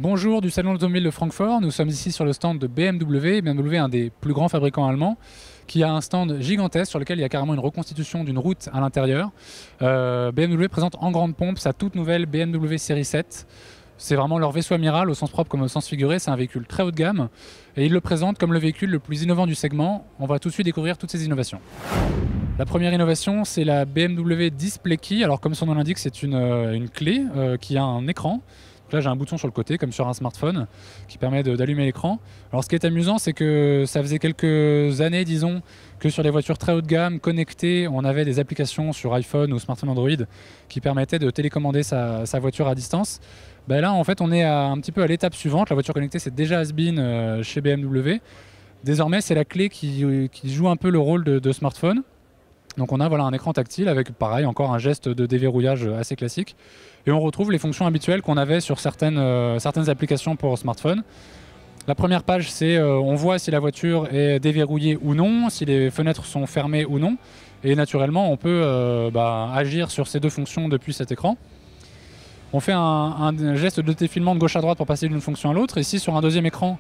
Bonjour du Salon de l'Automobile de Francfort, nous sommes ici sur le stand de BMW. BMW est un des plus grands fabricants allemands qui a un stand gigantesque sur lequel il y a carrément une reconstitution d'une route à l'intérieur. BMW présente en grande pompe sa toute nouvelle BMW série 7. C'est vraiment leur vaisseau amiral au sens propre comme au sens figuré, c'est un véhicule très haut de gamme et ils le présentent comme le véhicule le plus innovant du segment. On va tout de suite découvrir toutes ces innovations. La première innovation, c'est la BMW Display Key. Alors comme son nom l'indique, c'est une clé qui a un écran. Là, j'ai un bouton sur le côté, comme sur un smartphone, qui permet d'allumer l'écran. Alors, ce qui est amusant, c'est que ça faisait quelques années, disons, que sur les voitures très haut de gamme, connectées, on avait des applications sur iPhone ou smartphone Android qui permettaient de télécommander sa voiture à distance. Ben là, en fait, on est un petit peu à l'étape suivante. La voiture connectée, c'est déjà has-been chez BMW. Désormais, c'est la clé qui joue un peu le rôle de smartphone. Donc on a un écran tactile avec pareil encore un geste de déverrouillage assez classique et on retrouve les fonctions habituelles qu'on avait sur certaines applications pour smartphone. La première page, c'est on voit si la voiture est déverrouillée ou non, si les fenêtres sont fermées ou non, et naturellement on peut agir sur ces deux fonctions depuis cet écran. On fait un geste de défilement de gauche à droite pour passer d'une fonction à l'autre. Ici sur un deuxième écran,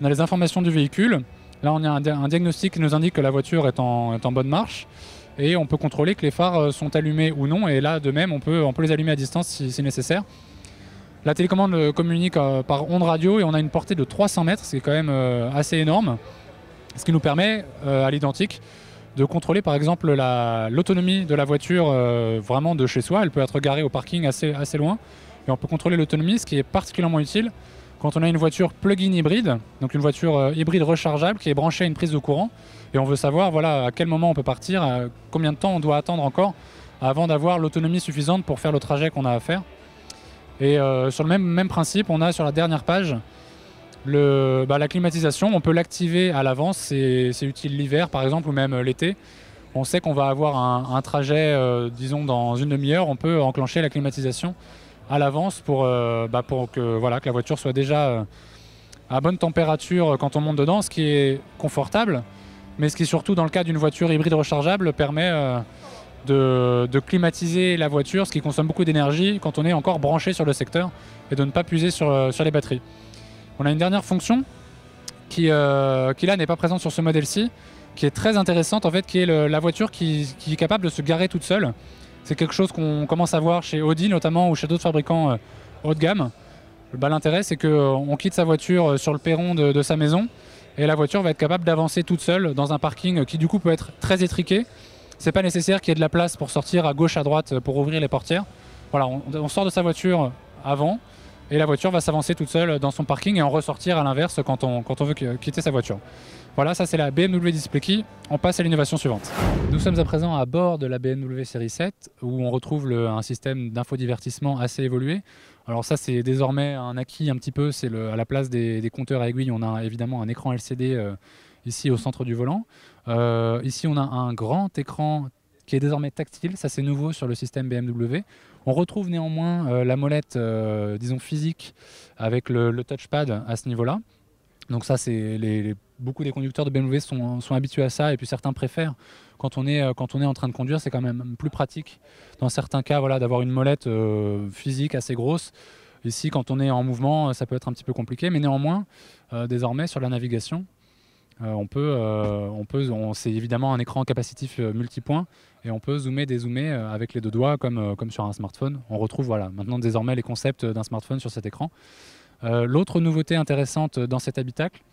on a les informations du véhicule. Là on a un diagnostic qui nous indique que la voiture est en bonne marche. Et on peut contrôler que les phares sont allumés ou non. Et là, de même, on peut les allumer à distance si nécessaire. La télécommande communique par onde radio et on a une portée de 300 mètres, ce qui est quand même assez énorme. Ce qui nous permet, à l'identique, de contrôler par exemple l'autonomie de la voiture vraiment de chez soi. Elle peut être garée au parking assez loin. Et on peut contrôler l'autonomie, ce qui est particulièrement utile quand on a une voiture plug-in hybride, donc une voiture hybride rechargeable qui est branchée à une prise de courant. Et on veut savoir à quel moment on peut partir, combien de temps on doit attendre encore avant d'avoir l'autonomie suffisante pour faire le trajet qu'on a à faire. Et sur le même principe, on a sur la dernière page la climatisation. On peut l'activer à l'avance, c'est utile l'hiver par exemple ou même l'été. On sait qu'on va avoir un trajet, disons dans une demi-heure, on peut enclencher la climatisation à l'avance pour que la voiture soit déjà à bonne température quand on monte dedans, ce qui est confortable. Mais ce qui surtout dans le cas d'une voiture hybride rechargeable permet de climatiser la voiture, ce qui consomme beaucoup d'énergie quand on est encore branché sur le secteur et de ne pas puiser sur les batteries. On a une dernière fonction qui là n'est pas présente sur ce modèle-ci, qui est très intéressante en fait, qui est la voiture qui est capable de se garer toute seule. C'est quelque chose qu'on commence à voir chez Audi notamment ou chez d'autres fabricants haut de gamme. L'intérêt c'est qu'on quitte sa voiture sur le perron de sa maison et la voiture va être capable d'avancer toute seule dans un parking qui du coup peut être très étriqué. C'est pas nécessaire qu'il y ait de la place pour sortir à gauche à droite pour ouvrir les portières. Voilà, on sort de sa voiture avant et la voiture va s'avancer toute seule dans son parking et en ressortir à l'inverse quand on veut quitter sa voiture. Voilà, ça c'est la BMW Display Key. On passe à l'innovation suivante. Nous sommes à présent à bord de la BMW série 7 où on retrouve un système d'infodivertissement assez évolué. Alors ça c'est désormais un acquis un petit peu, c'est à la place des compteurs à aiguilles, on a évidemment un écran LCD ici au centre du volant. Ici on a un grand écran qui est désormais tactile, ça c'est nouveau sur le système BMW. On retrouve néanmoins la molette, disons physique, avec le touchpad à ce niveau-là. Donc ça, beaucoup des conducteurs de BMW sont habitués à ça et puis certains préfèrent. Quand on est en train de conduire, c'est quand même plus pratique dans certains cas d'avoir une molette physique assez grosse. Ici, quand on est en mouvement, ça peut être un petit peu compliqué, mais néanmoins, désormais sur la navigation, c'est évidemment un écran capacitif multipoint et on peut zoomer, dézoomer avec les deux doigts comme sur un smartphone. On retrouve maintenant désormais les concepts d'un smartphone sur cet écran. L'autre nouveauté intéressante dans cet habitacle,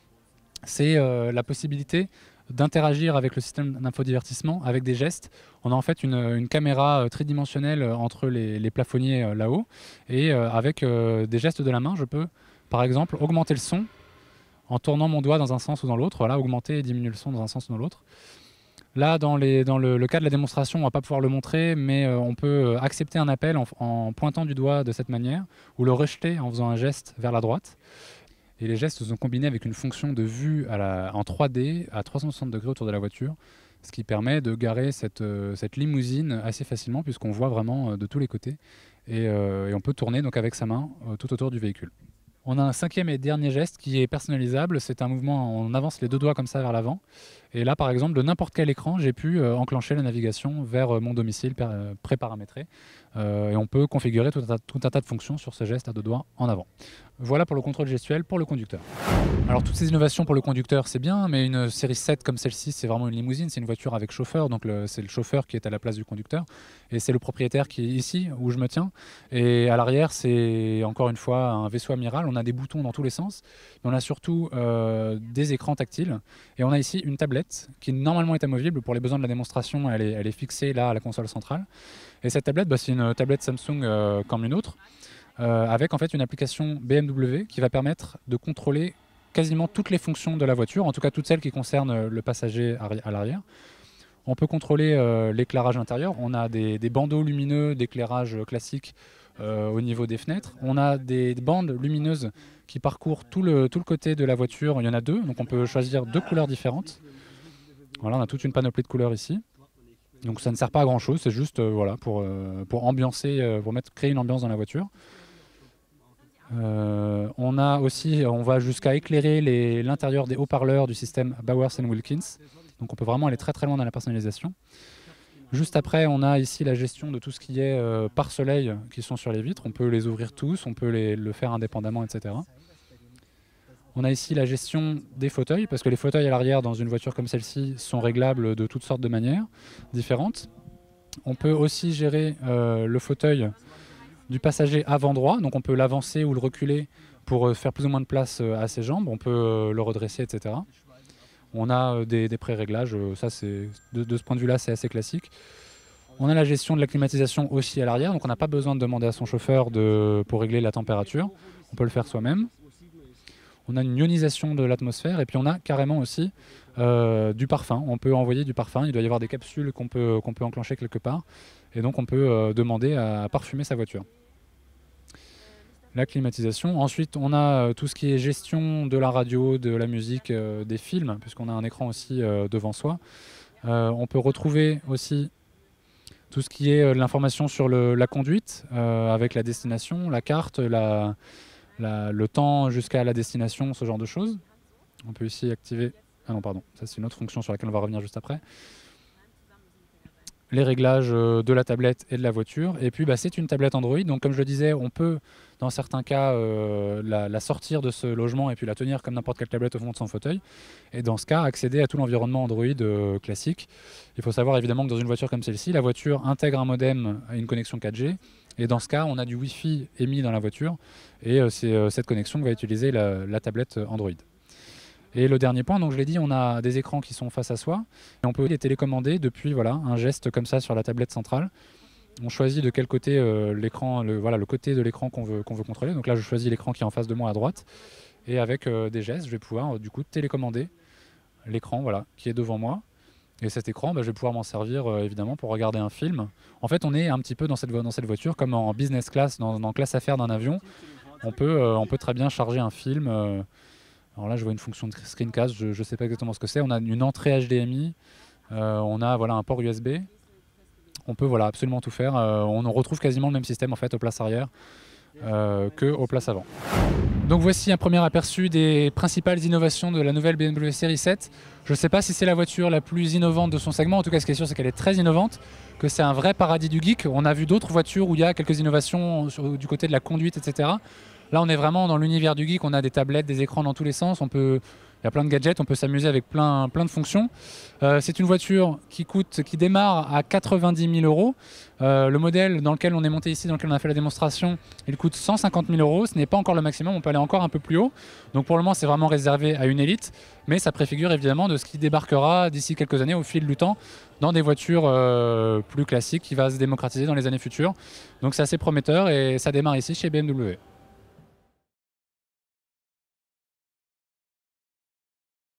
c'est la possibilité d'interagir avec le système d'infodivertissement avec des gestes. On a en fait une caméra tridimensionnelle entre les plafonniers là-haut et avec des gestes de la main, je peux par exemple augmenter le son en tournant mon doigt dans un sens ou dans l'autre, augmenter et diminuer le son dans un sens ou dans l'autre. Là, dans le cas de la démonstration, on ne va pas pouvoir le montrer, mais on peut accepter un appel en pointant du doigt de cette manière, ou le rejeter en faisant un geste vers la droite. Et les gestes sont combinés avec une fonction de vue en 3D à 360 degrés autour de la voiture, ce qui permet de garer cette limousine assez facilement, puisqu'on voit vraiment de tous les côtés. Et on peut tourner donc avec sa main tout autour du véhicule. On a un cinquième et dernier geste qui est personnalisable. C'est un mouvement, on avance les deux doigts comme ça vers l'avant. Et là, par exemple, de n'importe quel écran, j'ai pu enclencher la navigation vers mon domicile préparamétré Et on peut configurer tout un tas de fonctions sur ce geste à deux doigts en avant. Voilà pour le contrôle gestuel pour le conducteur. Alors toutes ces innovations pour le conducteur c'est bien, mais une série 7 comme celle-ci c'est vraiment une limousine, c'est une voiture avec chauffeur, donc c'est le chauffeur qui est à la place du conducteur, et c'est le propriétaire qui est ici où je me tiens, et à l'arrière c'est encore une fois un vaisseau amiral, on a des boutons dans tous les sens, mais on a surtout des écrans tactiles, et on a ici une tablette qui normalement est amovible, pour les besoins de la démonstration elle est fixée là à la console centrale, et cette tablette c'est une tablette Samsung comme une autre, avec en fait une application BMW qui va permettre de contrôler quasiment toutes les fonctions de la voiture, en tout cas toutes celles qui concernent le passager à l'arrière. On peut contrôler l'éclairage intérieur, on a des bandeaux lumineux d'éclairage classique au niveau des fenêtres, on a des bandes lumineuses qui parcourent tout le côté de la voiture, il y en a deux, donc on peut choisir deux couleurs différentes. Voilà, on a toute une panoplie de couleurs ici. Donc ça ne sert pas à grand chose, c'est juste voilà, pour ambiancer, créer une ambiance dans la voiture. On va jusqu'à éclairer l'intérieur des haut-parleurs du système Bowers & Wilkins. Donc on peut vraiment aller très très loin dans la personnalisation. Juste après, on a ici la gestion de tout ce qui est pare-soleil qui sont sur les vitres. On peut les ouvrir tous, on peut le faire indépendamment, etc. On a ici la gestion des fauteuils, parce que les fauteuils à l'arrière dans une voiture comme celle-ci sont réglables de toutes sortes de manières différentes. On peut aussi gérer le fauteuil du passager avant droit, donc on peut l'avancer ou le reculer pour faire plus ou moins de place à ses jambes, on peut le redresser, etc. On a des pré-réglages, ça c'est de ce point de vue-là c'est assez classique. On a la gestion de la climatisation aussi à l'arrière, donc on n'a pas besoin de demander à son chauffeur pour régler la température, on peut le faire soi-même. On a une ionisation de l'atmosphère et puis on a carrément aussi du parfum. On peut envoyer du parfum, il doit y avoir des capsules qu'on peut enclencher quelque part. Et donc on peut demander à parfumer sa voiture. La climatisation. Ensuite on a tout ce qui est gestion de la radio, de la musique, des films, puisqu'on a un écran aussi devant soi. On peut retrouver aussi tout ce qui est l'information sur la conduite, avec la destination, la carte, le temps jusqu'à la destination, ce genre de choses. On peut ici activer... Ah non, pardon, ça c'est une autre fonction sur laquelle on va revenir juste après. Les réglages de la tablette et de la voiture. Et puis c'est une tablette Android, donc comme je le disais, on peut dans certains cas la sortir de ce logement et puis la tenir comme n'importe quelle tablette au fond de son fauteuil. Et dans ce cas, accéder à tout l'environnement Android classique. Il faut savoir évidemment que dans une voiture comme celle-ci, la voiture intègre un modem à une connexion 4G. Et dans ce cas, on a du Wi-Fi émis dans la voiture. Et c'est cette connexion que va utiliser la tablette Android. Et le dernier point, donc je l'ai dit, on a des écrans qui sont face à soi. Et on peut les télécommander depuis un geste comme ça sur la tablette centrale. On choisit de quel côté l'écran, le côté de l'écran qu'on veut contrôler. Donc là, je choisis l'écran qui est en face de moi à droite. Et avec des gestes, je vais pouvoir du coup télécommander l'écran qui est devant moi. Et cet écran, je vais pouvoir m'en servir évidemment pour regarder un film. En fait, on est un petit peu dans cette voiture comme en business class, dans classe affaires d'un avion. On peut très bien charger un film. Alors là, je vois une fonction de screencast, je ne sais pas exactement ce que c'est. On a une entrée HDMI, on a un port USB. On peut absolument tout faire. On retrouve quasiment le même système en fait aux places arrière qu'aux places avant. Donc voici un premier aperçu des principales innovations de la nouvelle BMW série 7. Je ne sais pas si c'est la voiture la plus innovante de son segment. En tout cas, ce qui est sûr, c'est qu'elle est très innovante, que c'est un vrai paradis du geek. On a vu d'autres voitures où il y a quelques innovations du côté de la conduite, etc. Là, on est vraiment dans l'univers du geek. On a des tablettes, des écrans dans tous les sens. Il y a plein de gadgets, on peut s'amuser avec plein de fonctions. C'est une voiture qui démarre à 90 000 €. Le modèle dans lequel on est monté ici, dans lequel on a fait la démonstration, il coûte 150 000 €. Ce n'est pas encore le maximum, on peut aller encore un peu plus haut. Donc pour le moment, c'est vraiment réservé à une élite. Mais ça préfigure évidemment de ce qui débarquera d'ici quelques années au fil du temps dans des voitures plus classiques qui va se démocratiser dans les années futures. Donc c'est assez prometteur et ça démarre ici chez BMW.